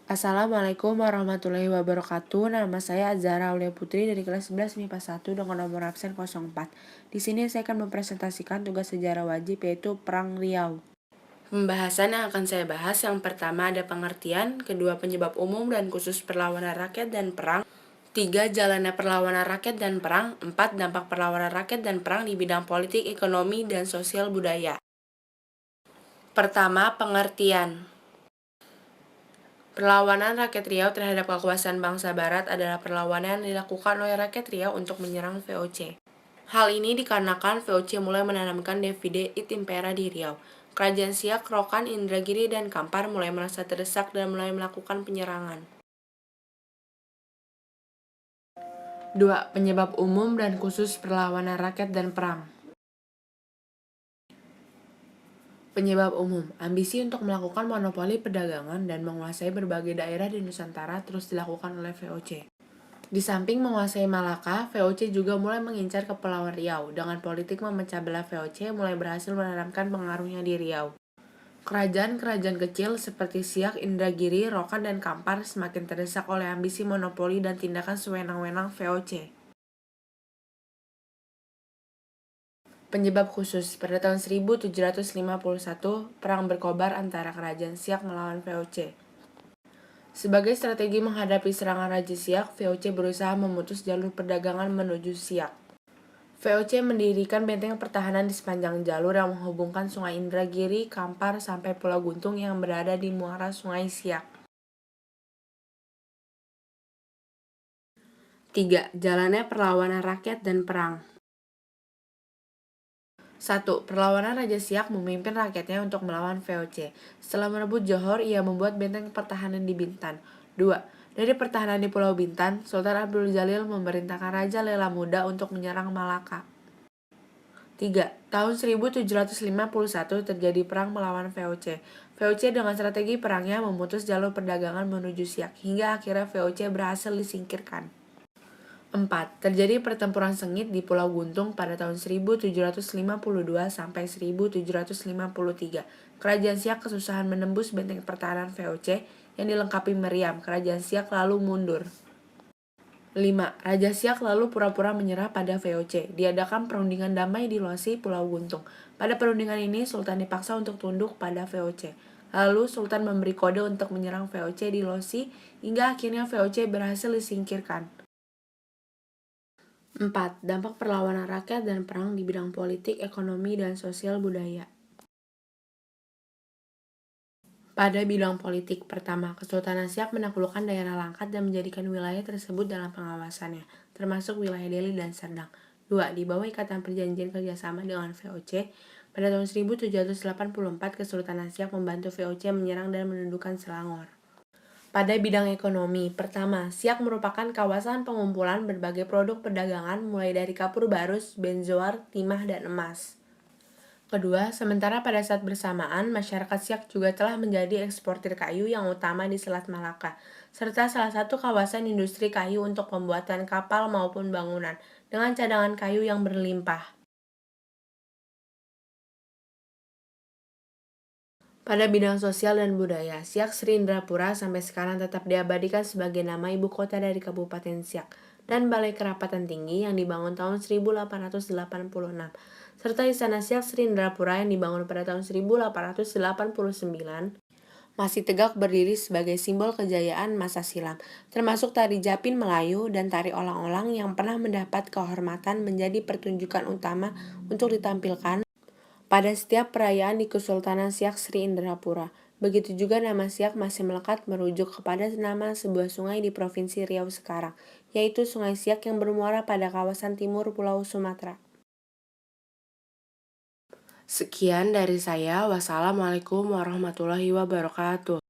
Assalamualaikum warahmatullahi wabarakatuh. Nama saya Azhara Aulia Putri dari kelas 11 MIPA 1 dengan nomor absen 04. Di sini saya akan mempresentasikan tugas sejarah wajib yaitu Perang Riau. Pembahasan yang akan saya bahas yang pertama ada pengertian, kedua penyebab umum dan khusus perlawanan rakyat dan perang, 3. Jalannya perlawanan rakyat dan perang, 4. Dampak perlawanan rakyat dan perang di bidang politik, ekonomi, dan sosial budaya. Pertama, pengertian. Perlawanan rakyat Riau terhadap kekuasaan bangsa Barat adalah perlawanan yang dilakukan oleh rakyat Riau untuk menyerang VOC. Hal ini dikarenakan VOC mulai menanamkan divide et impera di Riau. Kerajaan Siak, Rokan, Indragiri, dan Kampar mulai merasa terdesak dan mulai melakukan penyerangan. 2. Penyebab umum dan khusus perlawanan rakyat dan perang. Penyebab umum, ambisi untuk melakukan monopoli perdagangan dan menguasai berbagai daerah di Nusantara terus dilakukan oleh VOC. Di samping menguasai Malaka, VOC juga mulai mengincar Kepulauan Riau. Dengan politik memecah belah VOC mulai berhasil menanamkan pengaruhnya di Riau. Kerajaan-kerajaan kecil seperti Siak, Indragiri, Rokan, dan Kampar semakin terdesak oleh ambisi monopoli dan tindakan sewenang-wenang VOC. Penyebab khusus, pada tahun 1751, perang berkobar antara kerajaan Siak melawan VOC. Sebagai strategi menghadapi serangan Raja Siak, VOC berusaha memutus jalur perdagangan menuju Siak. VOC mendirikan benteng pertahanan di sepanjang jalur yang menghubungkan Sungai Indragiri, Kampar, sampai Pulau Guntung yang berada di muara Sungai Siak. 3. Jalannya perlawanan rakyat dan perang. 1. Perlawanan Raja Siak memimpin rakyatnya untuk melawan VOC. Setelah merebut Johor, ia membuat benteng pertahanan di Bintan. 2. Dari pertahanan di Pulau Bintan, Sultan Abdul Jalil memerintahkan Raja Lela Muda untuk menyerang Malaka. 3. Tahun 1751 terjadi perang melawan VOC. VOC dengan strategi perangnya memutus jalur perdagangan menuju Siak, hingga akhirnya VOC berhasil disingkirkan. 4. Terjadi pertempuran sengit di Pulau Guntung pada tahun 1752 sampai 1753. Kerajaan Siak kesusahan menembus benteng pertahanan VOC yang dilengkapi meriam. Kerajaan Siak lalu mundur. 5. Raja Siak lalu pura-pura menyerah pada VOC. Diadakan perundingan damai di Losi, Pulau Guntung. Pada perundingan ini, Sultan dipaksa untuk tunduk pada VOC. Lalu, Sultan memberi kode untuk menyerang VOC di Losi, hingga akhirnya VOC berhasil disingkirkan. 4. Dampak perlawanan rakyat dan perang di bidang politik, ekonomi, dan sosial budaya. Pada bidang politik, pertama, Kesultanan Siak menaklukkan daerah Langkat dan menjadikan wilayah tersebut dalam pengawasannya, termasuk wilayah Deli dan Serdang. 2. Di bawah ikatan perjanjian kerjasama dengan VOC, pada tahun 1784 Kesultanan Siak membantu VOC menyerang dan menundukkan Selangor. Pada bidang ekonomi, pertama, Siak merupakan kawasan pengumpulan berbagai produk perdagangan mulai dari kapur barus, benzoar, timah, dan emas. Kedua, sementara pada saat bersamaan, masyarakat Siak juga telah menjadi eksportir kayu yang utama di Selat Malaka, serta salah satu kawasan industri kayu untuk pembuatan kapal maupun bangunan, dengan cadangan kayu yang berlimpah. Pada bidang sosial dan budaya, Siak Sri Indrapura sampai sekarang tetap diabadikan sebagai nama ibu kota dari Kabupaten Siak dan Balai Kerapatan Tinggi yang dibangun tahun 1886, serta Istana Siak Sri Indrapura yang dibangun pada tahun 1889 masih tegak berdiri sebagai simbol kejayaan masa silam, termasuk tari Japin Melayu dan tari olang-olang yang pernah mendapat kehormatan menjadi pertunjukan utama untuk ditampilkan pada setiap perayaan di Kesultanan Siak Sri Indrapura. Begitu juga nama Siak masih melekat merujuk kepada nama sebuah sungai di Provinsi Riau sekarang, yaitu Sungai Siak yang bermuara pada kawasan timur Pulau Sumatera. Sekian dari saya. Wassalamualaikum warahmatullahi wabarakatuh.